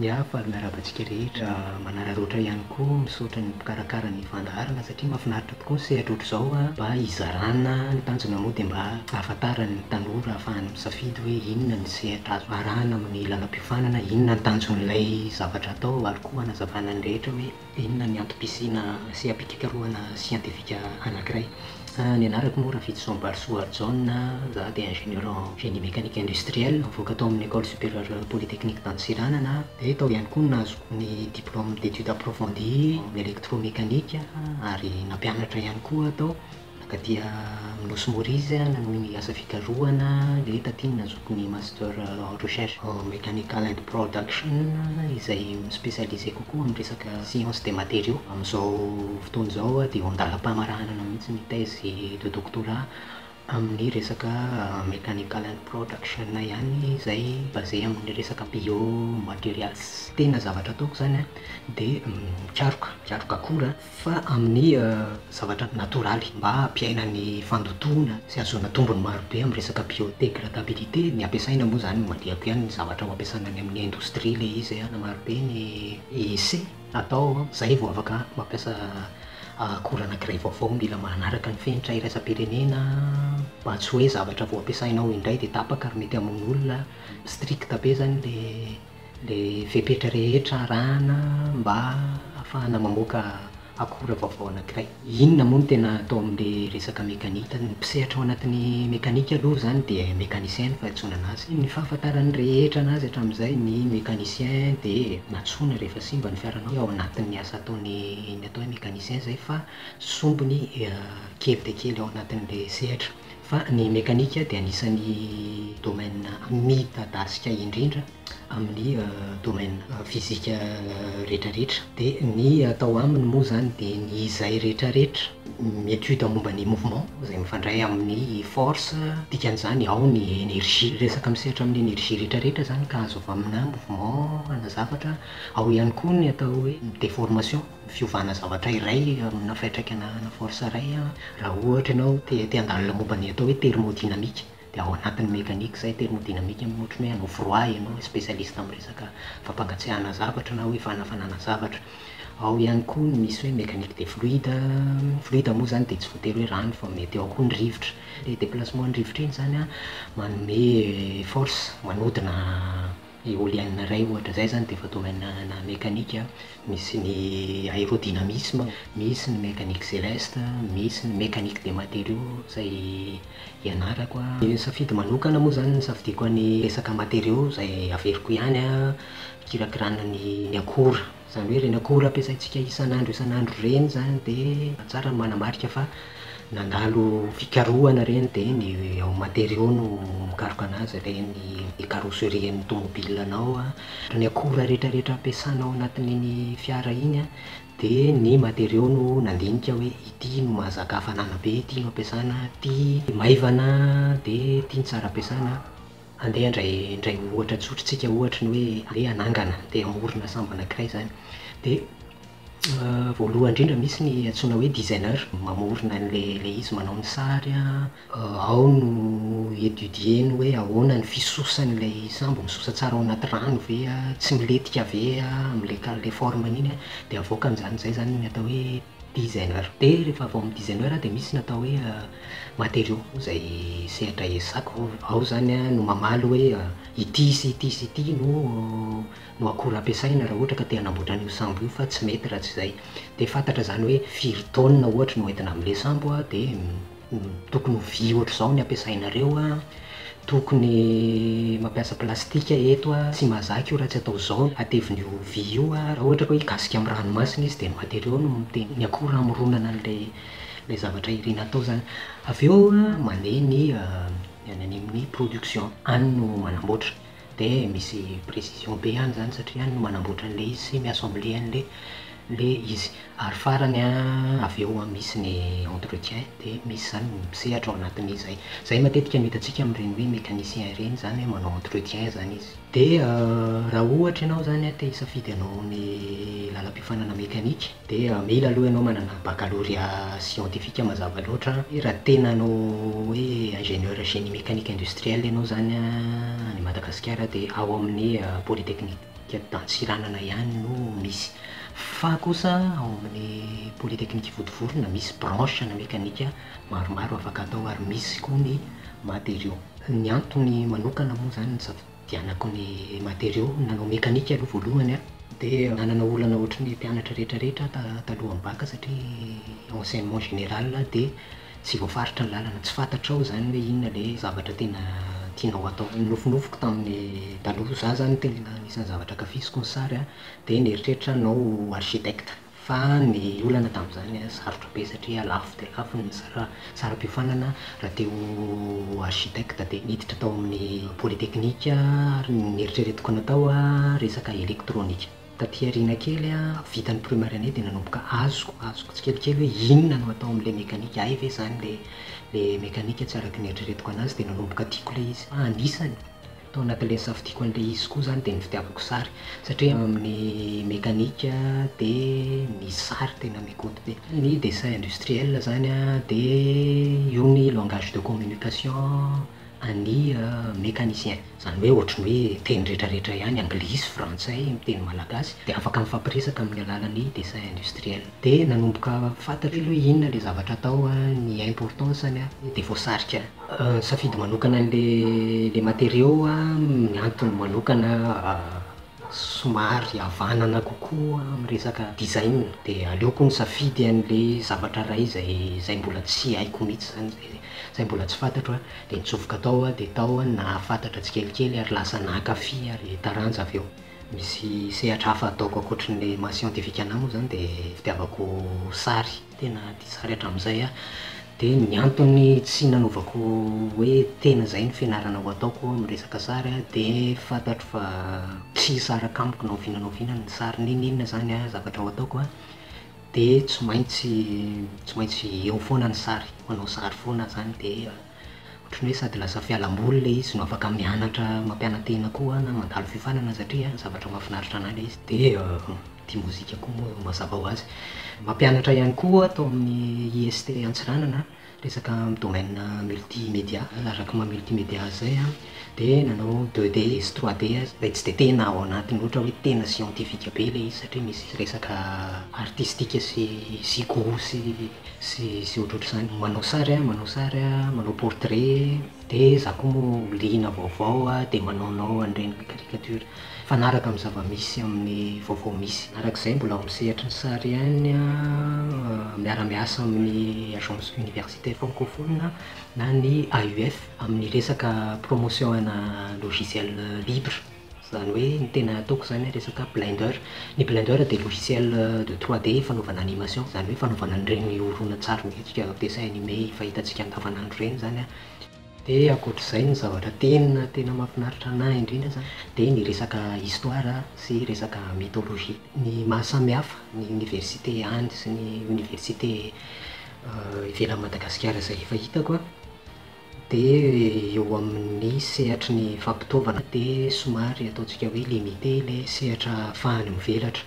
Ya, fa miarabantsika rehetra manararaotra ihany koa misaotra ny mpikarakara ny fandaharana satria mahafinaritra tokoa ny sehatra ohatr'izao mba hizarana ny tanjona moa dia mba ahafantarany ny tanora ahafahany misafidy hoe inona ny sehatra azo arahana amin'ny lalam-piofanana, inona ny tanjon'ilay zavatra atao ary koa hanazavana ny rehetra hoe inona ny antom-pisiana sy am-pikakarohana siantifika anankiray. Ny anarako moa Rafitson Barsoa John, za dia ingénieur en génie mécanique industriel nivoaka tao amin'ny école supérieure polytechnique d'Antsiranana dia tao ihany koa nazoko ny diplôme d'études approfondies en électromécanique ary nampianatra ihany koa tao nakatia Minosy Morizy nanohy asa fikarohana dia taty nazoko ny master en recherche en mécanical and production izay spécialisé kokoa amin'ny resaka science des matériaux. Amin'izao fotoana izao dia eo an-dalam-pamaranana mihitsy ny thèse de doctorat amin'ny resaka mécanical and production ihany izay basé amin'ny resaka biomaterials. Tena zavatra ataoko zany dia mikaroka akora fa amin'ny zavatra natoraly mba hampiaina ny fandotoana sy ahazoana tombony marobe amin'ny resaka biodégradabilité. Ny ampiasaina moa zany mandehako ihany ny zavatra ho ampiasaina any amin'ny indostria ilay izy na marobe ny essai atao zay vao afaka mampiasa akora anankiray vaovao. Mila manaraka ny fenitra iraisam-pirenena mba tsy hoe zavatra vao ampiasainao indray dia tapaka ary mety hamono olona. Strict be zany le fepetra rehetra arahana mba ahafahana mamoaka akora vaovao anankiray. Inona moa no tena atao amin'ilay resaka mekanika? Ny mpisehatra ao anatin'ny mekanika aloha zany dia mécanicien no fahatsoana anazy. Ny fahafantarany rehetra anazy hatramin'izay ny mécanicien dia natsoina rehefa simba ny fiaranao ao anatin'ny asa ataony ny atao hoe mécanicien zay fa sombiny kely dia kely ao anatin'ilay sehatra. Fa ny mekanika dia anisan'ny domaine midadasika indrindra amin'ny domaine fizika rehetrarehetra. Dia ny atao aminy moa zany dia ny izay rehetrarehetra étude momba ny mouvement izay mifandray amin'ny force, dikan'izany ao ny énergie. Resaka misehatra amin'ny énergie rehetrarehetra zany ka azo avy amina mouvement ana zavatra. Ao ihany koa ny atao hoe déformation, fiovana zavatra iray amina fiantraikana force iray raha ohatra ianao te handalina momba ny atao hoe thermodynamique dia ao anatin'ny mécanique zay. Thermodynamique ohatran'ny hoe hanao froid ianao spécialiste amin'ny resaka fampangatsiahana zavatra na hoe fanafanana zavatra. Ao ihany koa misy hoe mécanique des fluide moa zany dia tsy voatery hoe rano fa mety ao koa ny rivotra. Le déplacement ny rivotra iny zany manome force manodina éolienne iray ohatra zay zany dia efa domaine na mécanique. Misy ny aérodynamisme, misy ny mécanique céleste, misy ny mécanique des matériaux zay ianarako. Ny safidy manokana moa zany safidiko ny resaka matériaux zay averiko ihany kirakirana ny akora. Zany hoe reny akora ampiasaintsika isan'andro reny zany dia tsara ny manamarika fa nandalo fikarohana reny dia ny matériaux no mikaroka anazy. Reny carrosserie ny tomobilanao, ny akora rehetrarehetra ampiasanao anatin'iny fiara iny dia ny matériaux no nandinika hoe ity no mahazaka hafanana be, ity no ampiasana, ity maivana dia ity ny tsara ampiasana. Andeha indray ohatra tsotrintsika ohatra ny hoe le anangana dia amorona sambo anankiray zany. Dia voalohany indrindra misy ny antsoina hoe designer mamorona le izy manao ny sary ao no étudier ny hoe ahoana ny fisosan'ilay sambo, misosa tsara ao anaty rano ve tsy miletika ve amin'ilay forme iny dia avoaka amin'izany. Zay zany ny atao hoe designer. Dia rehefa avy ao amin'ny designer dia misy ny atao hoe matériaux izay sehatra ezako. Ao zany no mamaly hoe ity sy ity sy ity no akora ampiasaina raha ohatra ka te hanamboatra an'io sambo io fa tsy mety raha tsy izay. Dia fantatra zany hoe firy tonne ohatra no entina amin'ilay sambo dia tokony vy ohatr'izao ny ampiasainareo, tokony mampiasa plastika eto tsy mahazaky io raha tsy atao izao atevin'io vy io. Raha ohatra ka hoe gasika amin'ny ranomasina izy dia ny matériaux no miteny ny akora hamoronana an'ilay zavatra ireny atao zany. Avy eo mandeha ny amin'ny production, any no manamboatra dia misy précision be any zany satria any no manamboatra an'ilay izy sy miassembler an'ilay izy. Ary farany avy eo misy ny entretien dia misy zany misehatra ao anatin'izay. Zay matetika no hitantsika amin'ireny hoe mécanicien ireny zany manao entretien zany izy. Dia raha ohatra ianao zany te hisafidy anao ny lalam-piofanana mécanique dia mila aloha ianao manana baccalauréat scientifique mazava loatra. Raha tena anao hoe ingénieur génie mécanique industriel ianao zany any Madagasikara dia ao amin'ny polytechnique mikanika dansiranana ihany no misy. Fa kosa ao amin'ny polytechnique Votovorona misy branche na mekanika maromaro afaka atao ary misy koa ny matériaux. Ny antony manokana moa zany ny safidianako ny matériaux nanao mekanika aloha voalohany dia nanana olana ohatry ny mpianatra rehetrarehetra talohan'ny baka satria enseignement général dia tsy voafaritra ny lalana, tsy fantatrao zany hoe inona le zavatra tena tianao atao. Nofinofiko tamin'ny taloha za zany tena anisan'ny zavatra kafiziko ny sary dia nieritreritra hanao architecte. Fa ny olana tamin'izany sarotra be satria lafo dia lafo ny saram-piofanana raha teo architecte dia niditra tao amin'ny polytechnique ary nieritreretiko natao resaka électronique. Taty aoriana kely vitany primaire année dia nanomboka azoko tsikelikely hoe inona no atao amin'ilay mekanika. Ay ve zany le mekanika tsy araka nieritreretiko anazy dia nanomboka tiako ilay izy. Anisany tao anatin'ilay safidiko an'ilay izy koa zany dia ny fitiavako sary satria amin'ny mekanika dia ny sary tena mikoty be. Ny dessin industriel zany dia io ny langage de communication any mécanicien. Zany hoe ohatrany hoe teny rehetrarehetra ihany anglisy, frantsay, miteny malagasy dia afaka mifampiresaka amin'ny alalan'ny dessin industriel. Dia nanomboka fantatra hoe inona le zavatra atao, ny importance-ny dia voasarika. Safidy manokana le matériaux ny antony manokana somary havanana kokoa amin'ny resaka design dia aleoko ny safidy an'le zavatra ray izay mbola tsy haiko mihitsy zany, izay mbola tsy fantatro dia nitsofoka tao dia tao na fantatra tsikelikely ary lasa nankafy ary taranja avy eo. Misy sehatra hafa ataoko ankoatran'le maha scientifique anahy moa zany dia fitiavako sary, tena tia sary hatramin'izay dia ny antony tsy nanaovako hoe tena izay ny fianarana ho ataoko amin'ny resaka sary dia fantatro fa tsy saraka amiko na ovinana ny sary ninona zany zavatra ho ataoko dia tsy maintsy eo foana ny sary, manao sary foana zany dia ohatrany hoe sady lasa fialamboly ilay izy no afaka mianatra mampianantena koa na mandalo fifanana satria zavatra mahafinaritra anahy ilay izy. Dia tia mozika koa moa mazava ho azy. Mampianatra ihany koa atao amin'ny IST Antsiranana resaka amin'ny domaine multimédia. Araka maha multimédia zay dia nanao 2D sy 3D izay tsy dia tena ao anatiny ohatra hoe tena scientifique be ilay izy satria misy resaka artistique sy goût sy ohatrohatr'izany. Manao sary, manao portrait dia za koa moa liana vaovao dia manaonao an'ireny caricature. Fanaraka amin'ny zava-misy amin'ny vaovao misy. Arak'izay mbola misehatra ny sary ihany miara-miasa amin'ny agence universitaire francophone na ny AUF amin'ny resaka promotion ana logiciel libre. Zany hoe ny tena ataoko zany resaka Blender. Ny Blender dia logiciel de 3D fanaovana animation, zany hoe fanaovana an'ireny horonan-tsary mihetsika dessin animé fahitantsika andavanandro ireny zany dia ankoatr'izay ny zavatra tena mahafinaritra anahy indrindra zany dia ny resaka histoire sy resaka mythologie. Ny mahasamihafa ny université any sy ny université ivelan'i Madagasikara izay efa hitako dia eo amin'ny sehatry ny fampitaovana dia somary ataontsika hoe limité ilay sehatra ahafahany mivelatra.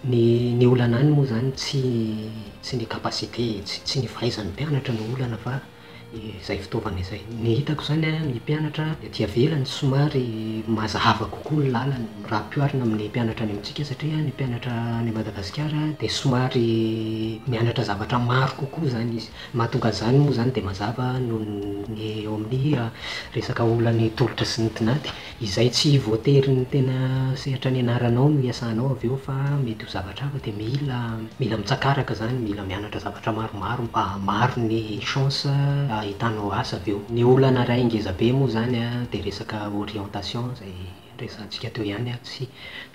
Ny olana any moa zany tsy ny capacité, tsy ny fahaizan'ny mpianatra no olana fa izay fitaovana izay. Ny hitako zany ny mpianatra dia velany somary mazava kokoa ny lalany raha ampiharina amin'ny mpianatra any amintsika satria ny mpianatra any Madagasikara dia somary mianatra zavatra maro kokoa zany izy. Mahatonga zany moa zany dia mazava no ny eo amin'ny resaka olany tolotra sy ny tinady izay tsy voatery ny tena sehatra ny anaranao no iasanao avy eo fa mety ho zavatra hafa dia mila mitsakaraka zany, mila mianatra zavatra maromaro mba hamaro ny chance ahitanao asa avy eo. Ny olana ray ngeza be moa zany dia resaka orientation izay resantsika teo ihany tsy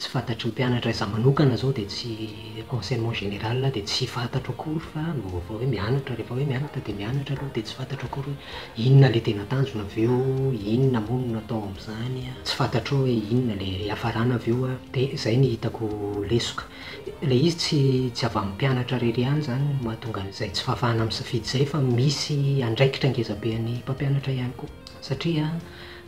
fantatry ny mpianatra. Za manokana zao dia tsy enseignement général dia tsy fantatro akory fa rehefa hoe mianatra dia mianatra aloha dia tsy fantatro akory hoe inona le tena tanjona avy eo, inona moa no atao amin'izany, tsy fantatro hoe inona le hafarana avy eo dia izay ny hitako lesoka. Ilay izy tsy avy amin'ny mpianatra rery ihany zany mahatonga an'izay tsy fahafahana misafidy izay fa misy andraikitra ngezabe ny mpampianatra ihany koa satria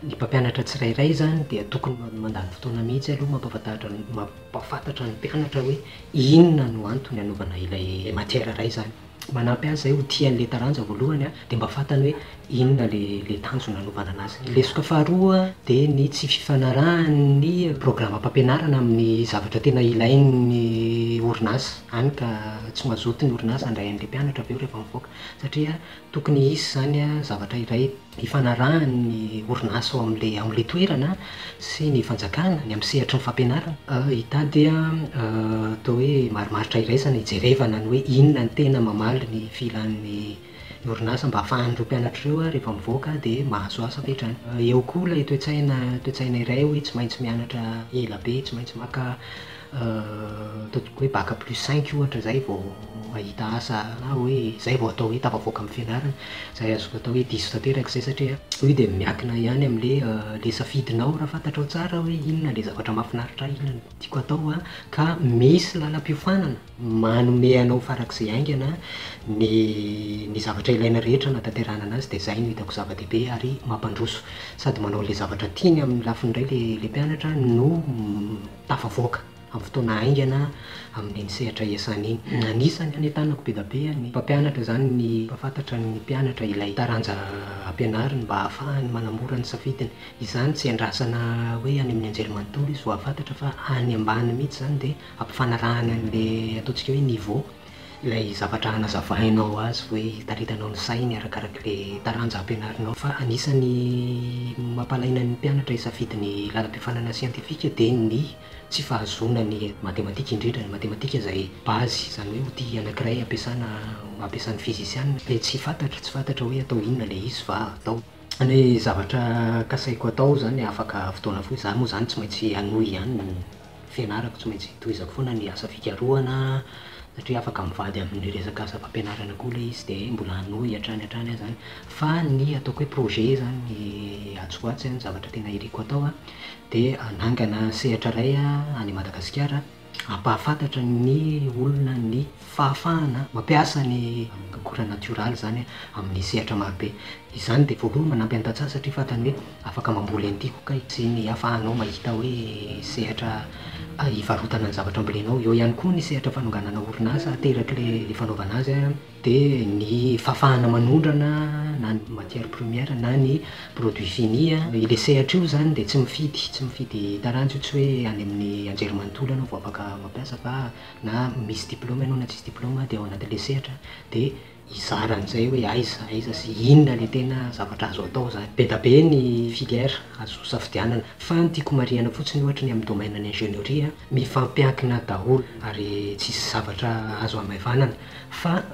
ny mpampianatra tsirairay zany dia tokony mandany fotoana mihitsy aloha mampafantatra ny mpianatra hoe inona no antony hanaovana ilay matière ray zany. manampy azy zay ho tian'le taranja voalohany a de mba fantany hoe inona le tanjona nanovana anazy. Lesoka faharoa de ny tsy fifanarahany programa mpampianarana amin'ny zavatra tena ilain'ny orinasa any ka tsy mazoto ny orinasa handray an'le mpianatra aveo rehefa mivoaka satria tokony hisy zany a zavatra iray ifanarahan'ny orinasa ao am'le toerana sy ny fanjakana ny amin'ny sehatry ny fampianarana hitady atao hoe marimaritra iraisana ijerevana ny hoe inona ny tena mamaly ny filan'ny orinasa mba ahafahan'ireo mpianatra ireo rehefa mivoaka dia mahazo asa avy hatrany. Eo koa ilay toe-tsaina iray hoe tsy maintsy mianatra ela be, tsy maintsy maka ataoko hoe bac plus 5 ohatra zay vao mahita asa na hoe zay vao atao hoe tafavoaka amin'ny fianarana. Zay azoko atao hoe diso tanteraka izay satria io dia miankina ihany amin'le safidinao raha fantatrao tsara hoe inona le zavatra mahafinaritra inona no tiako atao ka misy lalam-piofanana manome anao farak'izay aingana ny zavatra ilaina rehetra natanterahana anazy dia zay no hitako zava-dehibe ary mampandroso sady manao le zavatra tiany amin'ny lafiny iray le mpianatra no tafavoaka amin'ny fotoana aingana amin'iny sehatra iasany iny. Anisany any an-tanako be da be ny mpampianatra zany ny mpafantatra ny mpianatra ilay taranja ampianariny mba ahafahany manamora ny safidiny. Izany tsy andrasana hoe any amin'ny anjerimanontolo izy vao afantatra fa any ambany mihitsy zany dia ampifanarahana an'le ataontsika hoe niveau ilay zavatra hanazavainao azy hoe hitaritanao ny sainy arakarak'le taranja ampianarinao. Fa anisany mampalaina ny mpianatra isafidy ny lalam-pifanana siantifika dia ny tsy fahazona ny matematika indrindra ny matematika izay bazy zany hoe outil anankiray ampiasan'ny fizisiana le tsy fantatra hoe atao inona le izy fa atao ny zavatra kasaiko atao zany afaka fotoana foy za moa zany tsy maintsy anohy ihany ny fianarako tsy maintsy tohizako foana ny asa fikarohana satria afaka mivady amin'ny resaka asa fampianarana koa le izy dia mbola anohy hatrany zany fa ny ataoko hoe projet zany ny atsoatsy ny zavatra tena iriko atao dia anangana sehatra iray any Madagasikara ampahafantatra ny olona ny fahafahana mampiasa ny akora natioraly zany amin'ny sehatra marobe. Izany dia voalohany manampy an-tantsaha satria fantany hoe afaka mamboly an'ity koa sy ny ahafahanao mahita hoe sehatra hivarotana ny zavatra ambolenao. Eo ihany koa ny sehatra fanonganana orinasa aterak'le fanaovana azy dia ny fahafahana manondrana na ny matière première na ny produit fini. Ile sehatra io zany dia tsy mifidy taranja io tsy hoe any amin'ny anjerimanontolo ianao vao afaka mampiasa fa na misy diplôma ianao na tsisy diplôma dia ao anatin'le sehatra dia izaran'izay hoe aiza sy inona le tena zavatra azo atao zany. Be da be ny filière azo safidianana fa ny tiako marihana fotsiny ohatra ny amin'ny domaine ny ingénierie mifampiankina daholo ary tsisy zavatra azo amaivanana fa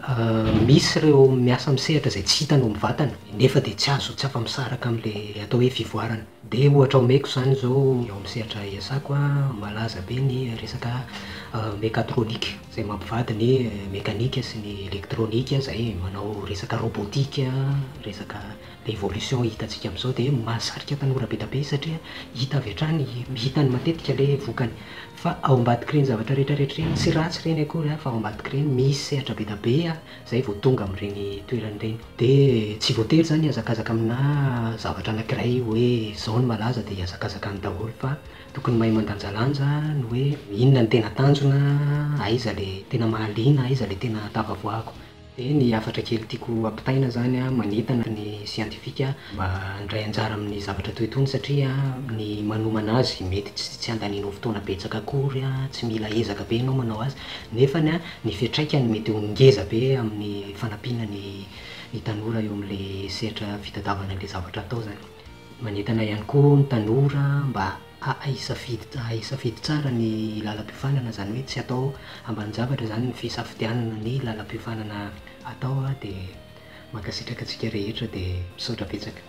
misy ireo miasa amin'ny sehatra izay tsy hitanao mivatana nefa dia tsy afa-misaraka amin'le atao hoe fivoarana. Dia ohatra omeko zany zao eo amin'ny sehatra iasako malaza be ny resaka mécatronique izay mampivady ny mécanika sy ny électronique izay manao resaka robotika resaka évolution hitantsika amin'izao dia mahasarika tanora be da be satria hita avy hatrany hitany matetika le vokany fa ao ambadiky ireny zavatra rehetrarehetra ireny tsy ratsy ireny akory fa ao ambadiky ireny misy sehatra be da be izay vao tonga amin'ireny toerany ireny dia tsy voatery zany hiazakazaka amina zavatra anankiray hoe izao ny malaza dia hiazakazaka ny daholo fa tokony mahay mandanjalanja ny hoe inona ny tena tanjona aiza le tena mahaliana aiza le tena tafavoahako. Dia ny afatra kely tiako ampitaina zany manentana ny siantifika mba handray anjara amin'ny zavatra toy itony satria ny manomana azy mety tsy andanianao fotoana betsaka akory tsy mila ezaka be ianao manao azy nefany ny fiatraikany mety ho ngeza be amin'ny fanampiana ny tanora eo amin'le sehatra fitadiavana an'le zavatra atao zany. Manentana ihany koa ny tanora mba hisafidy tsara ny lalam-piofanana zany hoe tsy atao ambanin-javatra zany ny fisafidianana ny lalam-piofanana atao dia mankasitraka antsika rehetra dia misaotra betsaka.